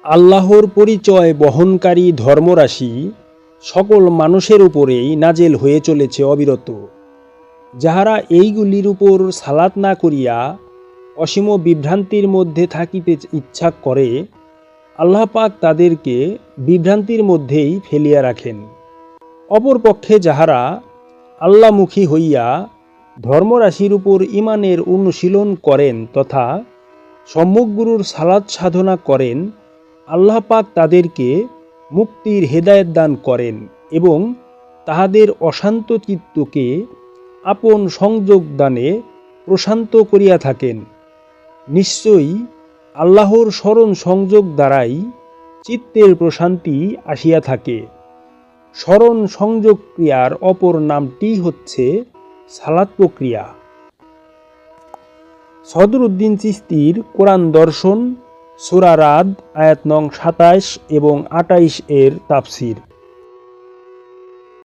আল্লাহর পরিচয় বহনকারী ধর্মরাশি সকল মানুষের উপরেই নাজেল হয়ে চলেছে অবিরত। যাহারা এইগুলির উপর সালাত না করিয়া অসীম বিভ্রান্তির মধ্যে থাকিতে ইচ্ছা করে, আল্লাহ পাক তাদেরকে বিভ্রান্তির মধ্যেই ফেলিয়া রাখেন। অপরপক্ষে যাহারা আল্লামুখী হইয়া ধর্মরাশির উপর ঈমানের অনুশীলন করেন তথা সম্যক গুরুর সালাত সাধনা করেন, আল্লাহ পাক তাদেরকে মুক্তির হেদায়েত দান করেন এবং তাহাদের অশান্ত চিত্তকে আপন সংযোগ দানে প্রশান্ত করিয়া থাকেন। নিশ্চয়ই আল্লাহর স্মরণ সংযোগ দ্বারাই চিত্তের প্রশান্তি আসিয়া থাকে। স্মরণ সংযোগ ক্রিয়ার অপর নামটি হচ্ছে সালাত প্রক্রিয়া। সদরুদ্দিন চিশতির কোরআন দর্শন, সূরা রাদ আয়াত নং ২৭ এবং ২৮ এর তাফসির।